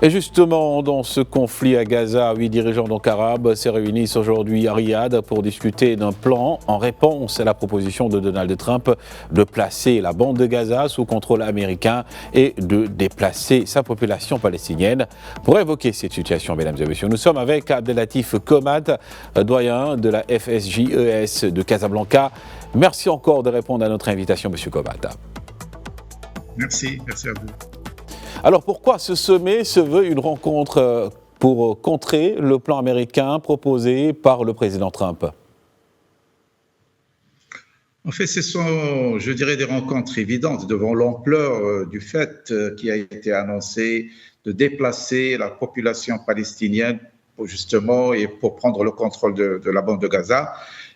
Et justement, dans ce conflit à Gaza, 8 dirigeants donc arabes se réunissent aujourd'hui à Riyad pour discuter d'un plan en réponse à la proposition de Donald Trump de placer la bande de Gaza sous contrôle américain et de déplacer sa population palestinienne. Pour évoquer cette situation, mesdames et messieurs, nous sommes avec Abdelatif Komat, doyen de la FSJES de Casablanca. Merci encore de répondre à notre invitation, monsieur Komat. Merci à vous. Alors pourquoi ce sommet se veut une rencontre pour contrer le plan américain proposé par le président Trump? En fait, ce sont, je dirais, des rencontres évidentes devant l'ampleur du fait qui a été annoncé de déplacer la population palestinienne justement et pour prendre le contrôle de la bande de Gaza.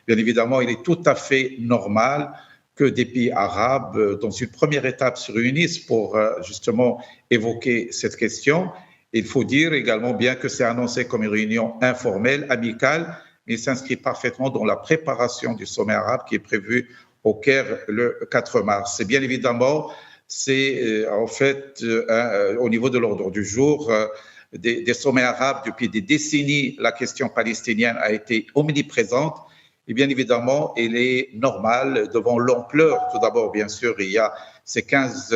Bien évidemment, il est tout à fait normal que des pays arabes, dans une première étape, se réunissent pour justement évoquer cette question. Il faut dire également, bien que c'est annoncé comme une réunion informelle, amicale, il s'inscrit parfaitement dans la préparation du sommet arabe qui est prévu au Caire le 4 mars. Et bien évidemment, c'est en fait au niveau de l'ordre du jour des sommets arabes depuis des décennies, la question palestinienne a été omniprésente. Et bien évidemment, il est normal, devant l'ampleur, tout d'abord, bien sûr, il y a ces 15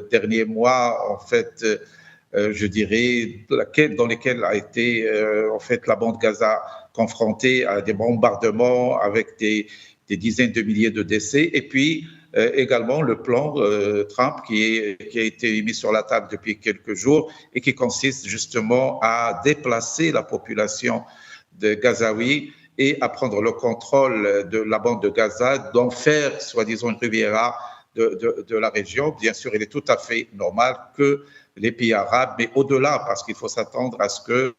derniers mois, en fait, je dirais, dans lesquels a été, en fait, la bande Gaza confrontée à des bombardements avec des dizaines de milliers de décès. Et puis, également, le plan Trump qui a été mis sur la table depuis quelques jours et qui consiste justement à déplacer la population de Gazaouis et à prendre le contrôle de la bande de Gaza, d'en faire, soi-disant, une riviera de la région. Bien sûr, il est tout à fait normal que les pays arabes, mais au-delà, parce qu'il faut s'attendre à ce que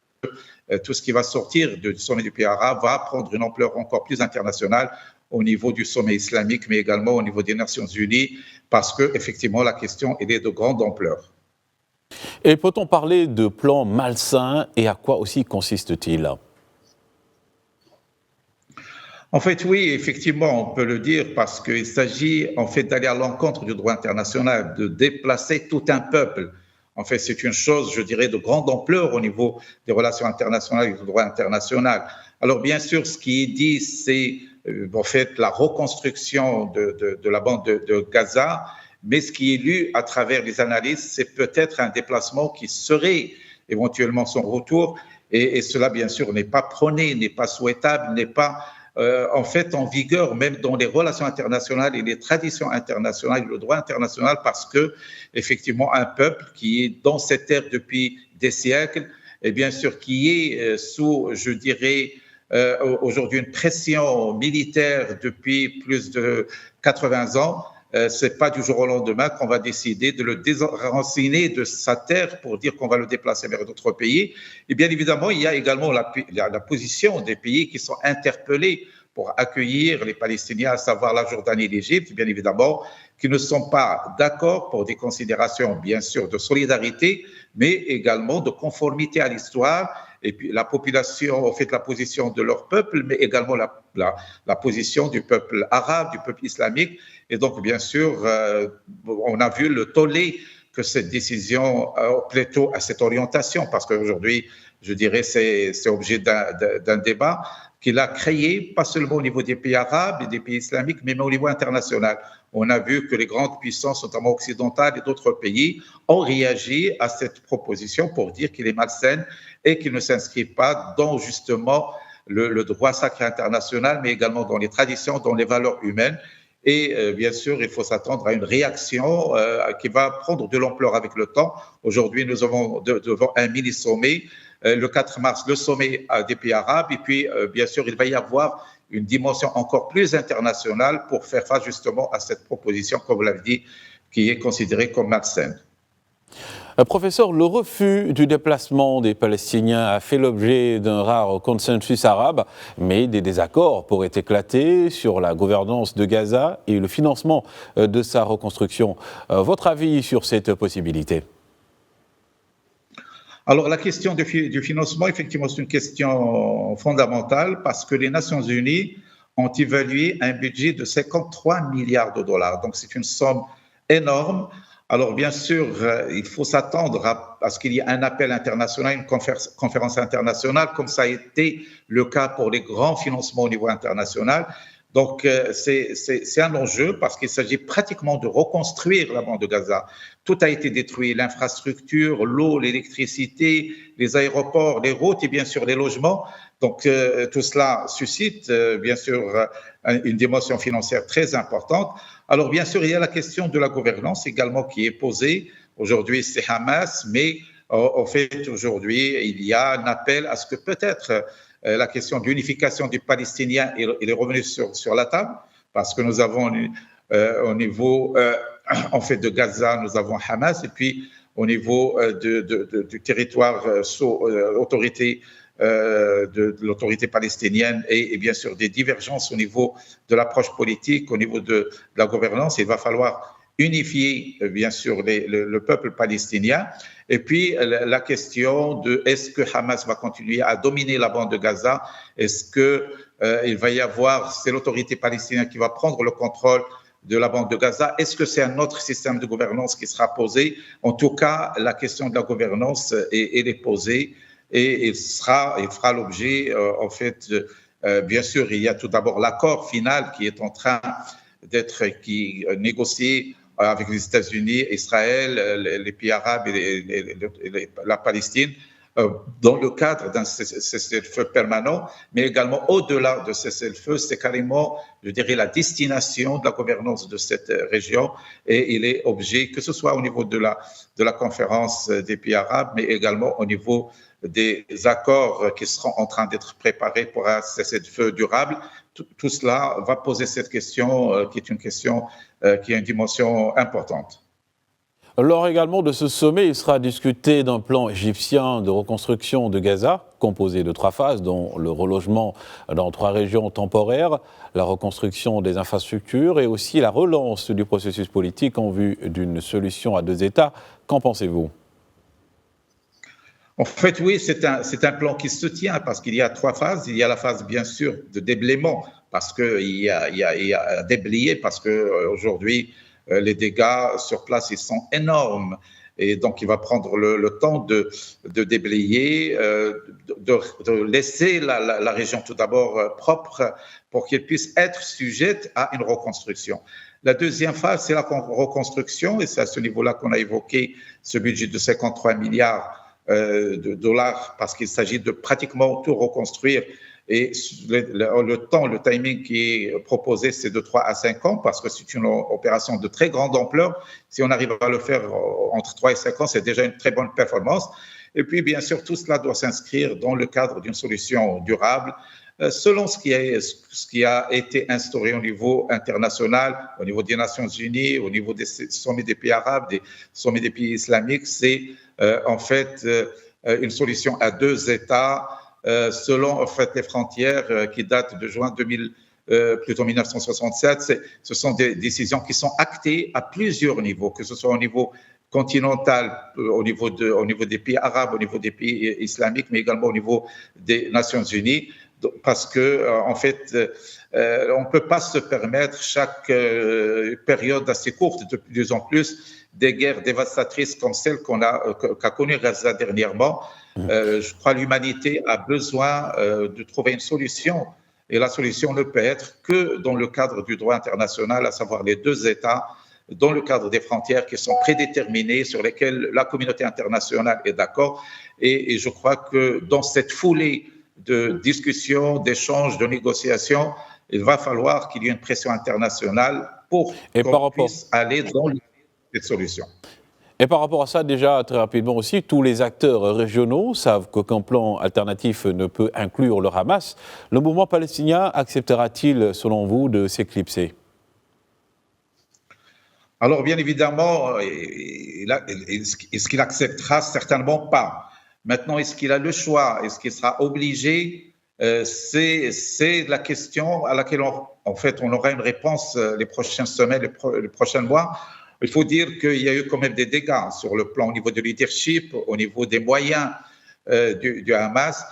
tout ce qui va sortir du sommet du pays arabe va prendre une ampleur encore plus internationale au niveau du sommet islamique, mais également au niveau des Nations Unies, parce qu'effectivement, la question elle est de grande ampleur. Et peut-on parler de plan malsain et à quoi aussi consiste-t-il ? En fait, oui, effectivement, on peut le dire parce qu'il s'agit en fait d'aller à l'encontre du droit international, de déplacer tout un peuple. En fait, c'est une chose, je dirais, de grande ampleur au niveau des relations internationales et du droit international. Alors, bien sûr, ce qui est dit, c'est en fait la reconstruction de la bande de Gaza, mais ce qui est lu à travers les analyses, c'est peut-être un déplacement qui serait éventuellement son retour. Et cela, bien sûr, n'est pas prôné, n'est pas souhaitable, n'est pas en fait en vigueur même dans les relations internationales et les traditions internationales, le droit international, parce que effectivement un peuple qui est dans cette terre depuis des siècles et bien sûr qui est sous, je dirais, aujourd'hui une pression militaire depuis plus de 80 ans, c'est pas du jour au lendemain qu'on va décider de le désenraciner de sa terre pour dire qu'on va le déplacer vers d'autres pays. Et bien évidemment, il y a également la position des pays qui sont interpellés pour accueillir les Palestiniens, à savoir la Jordanie et l'Égypte, bien évidemment, qui ne sont pas d'accord pour des considérations, bien sûr, de solidarité, mais également de conformité à l'histoire. Et puis la population, en fait, la position de leur peuple, mais également la position du peuple arabe, du peuple islamique. Et donc, bien sûr, on a vu le tollé que cette décision plutôt à cette orientation, parce qu'aujourd'hui, je dirais, c'est objet d'un débat qu'il a créé, pas seulement au niveau des pays arabes et des pays islamiques, mais au niveau international. On a vu que les grandes puissances, notamment occidentales et d'autres pays, ont réagi à cette proposition pour dire qu'il est malsaine et qu'il ne s'inscrit pas dans justement le droit sacré international, mais également dans les traditions, dans les valeurs humaines. Et bien sûr, il faut s'attendre à une réaction qui va prendre de l'ampleur avec le temps. Aujourd'hui, nous avons devant un mini-sommet. Le 4 mars, le sommet des pays arabes. Et puis, bien sûr, il va y avoir une dimension encore plus internationale pour faire face justement à cette proposition, comme vous l'avez dit, qui est considérée comme malsaine. Professeur, le refus du déplacement des Palestiniens a fait l'objet d'un rare consensus arabe, mais des désaccords pourraient éclater sur la gouvernance de Gaza et le financement de sa reconstruction. Votre avis sur cette possibilité ? Alors, la question du financement, effectivement, c'est une question fondamentale parce que les Nations Unies ont évalué un budget de 53 milliards de dollars. Donc, c'est une somme énorme. Alors, bien sûr, il faut s'attendre à ce qu'il y ait un appel international, une conférence internationale, comme ça a été le cas pour les grands financements au niveau international. Donc, c'est un enjeu parce qu'il s'agit pratiquement de reconstruire la bande de Gaza. Tout a été détruit, l'infrastructure, l'eau, l'électricité, les aéroports, les routes et bien sûr les logements. Donc, tout cela suscite, bien sûr, une dimension financière très importante. Alors, bien sûr, il y a la question de la gouvernance également qui est posée. Aujourd'hui, c'est Hamas, mais en fait, aujourd'hui, il y a un appel à ce que peut-être la question de l'unification du Palestinien est revenue sur la table, parce que nous avons au niveau en fait de Gaza, nous avons Hamas, et puis au niveau du territoire sous autorité de l'autorité palestinienne et bien sûr des divergences au niveau de l'approche politique, au niveau de la gouvernance. Il va falloir unifier bien sûr le peuple palestinien. Et puis la question de est-ce que Hamas va continuer à dominer la bande de Gaza? Est-ce que il va y avoir, c'est l'autorité palestinienne qui va prendre le contrôle de la bande de Gaza? Est-ce que c'est un autre système de gouvernance qui sera posé? En tout cas, la question de la gouvernance est posée et il fera l'objet, en fait, bien sûr, il y a tout d'abord l'accord final qui est en train d'être négocié avec les États-Unis, Israël, les pays arabes et la Palestine, dans le cadre d'un cessez-le-feu permanent, mais également au-delà de ce cessez-le-feu, c'est carrément, je dirais, la destination de la gouvernance de cette région, et il est objet, que ce soit au niveau de la conférence des pays arabes, mais également au niveau des accords qui seront en train d'être préparés pour un cessez-le-feu durable. Tout cela va poser cette question, qui est une question qui a une dimension importante. Lors également de ce sommet, il sera discuté d'un plan égyptien de reconstruction de Gaza, composé de 3 phases, dont le relogement dans 3 régions temporaires, la reconstruction des infrastructures et aussi la relance du processus politique en vue d'une solution à 2 États. Qu'en pensez-vous ? En fait, oui, c'est un plan qui se tient parce qu'il y a 3 phases. Il y a la phase, bien sûr, de déblaiement, parce qu'il y a à déblayer, parce qu'aujourd'hui, les dégâts sur place, ils sont énormes. Et donc, il va prendre le temps de déblayer, de laisser la région tout d'abord propre pour qu'elle puisse être sujette à une reconstruction. La deuxième phase, c'est la reconstruction, et c'est à ce niveau-là qu'on a évoqué ce budget de 53 milliards de dollars, parce qu'il s'agit de pratiquement tout reconstruire. Et le timing qui est proposé, c'est de 3 à 5 ans, parce que c'est une opération de très grande ampleur. Si on arrive à le faire entre 3 et 5 ans, c'est déjà une très bonne performance. Et puis, bien sûr, tout cela doit s'inscrire dans le cadre d'une solution durable, selon ce qui a été instauré au niveau international, au niveau des Nations Unies, au niveau des sommets des pays arabes, des sommets des pays islamiques. C'est en fait une solution à 2 États, selon en fait les frontières qui datent de juin 1967. Ce sont des décisions qui sont actées à plusieurs niveaux, que ce soit au niveau continental, au niveau des pays arabes, au niveau des pays islamiques, mais également au niveau des Nations Unies, parce que en fait, on ne peut pas se permettre chaque période assez courte, de plus en plus, des guerres dévastatrices comme celle qu'a connue Gaza dernièrement. Je crois que l'humanité a besoin de trouver une solution, et la solution ne peut être que dans le cadre du droit international, à savoir les 2 États, dans le cadre des frontières qui sont prédéterminées, sur lesquelles la communauté internationale est d'accord. Et je crois que dans cette foulée de discussions, d'échanges, de négociations, il va falloir qu'il y ait une pression internationale pour qu'on puisse aller dans cette solution. Et par rapport à ça, déjà, très rapidement aussi, tous les acteurs régionaux savent qu'aucun plan alternatif ne peut inclure le Hamas. Le mouvement palestinien acceptera-t-il, selon vous, de s'éclipser ? Alors, bien évidemment, est-ce qu'il acceptera? Certainement pas. Maintenant, est-ce qu'il a le choix? Est-ce qu'il sera obligé? C'est la question à laquelle, en fait, on aura une réponse les prochaines semaines, les prochains mois. Il faut dire qu'il y a eu quand même des dégâts sur le plan au niveau du leadership, au niveau des moyens du Hamas.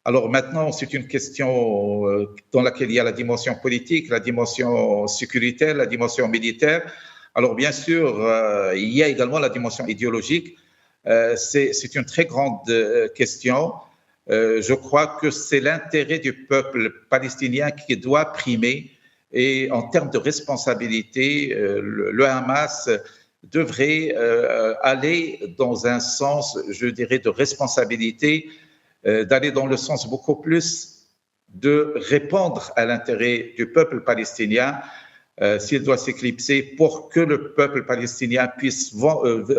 Alors maintenant, c'est une question dans laquelle il y a la dimension politique, la dimension sécuritaire, la dimension militaire. Alors bien sûr, il y a également la dimension idéologique. C'est une très grande question. Je crois que c'est l'intérêt du peuple palestinien qui doit primer. Et en termes de responsabilité, le Hamas devrait aller dans un sens, je dirais, de responsabilité, d'aller dans le sens beaucoup plus de répondre à l'intérêt du peuple palestinien, s'il doit s'éclipser, pour que le peuple palestinien puisse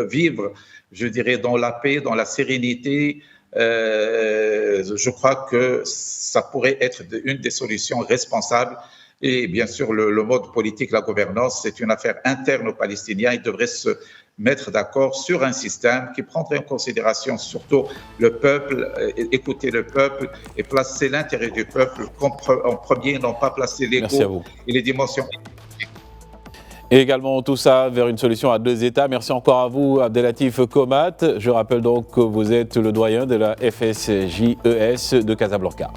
vivre, je dirais, dans la paix, dans la sérénité. Je crois que ça pourrait être une des solutions responsables. Et bien sûr, le mode politique, la gouvernance, c'est une affaire interne aux Palestiniens. Ils devraient se mettre d'accord sur un système qui prendrait en considération surtout le peuple, écouter le peuple et placer l'intérêt du peuple en premier, non pas placer l'ego et les dimensions. Et également tout ça vers une solution à 2 États. Merci encore à vous, Abdellatif Komat. Je rappelle donc que vous êtes le doyen de la FSJES de Casablanca.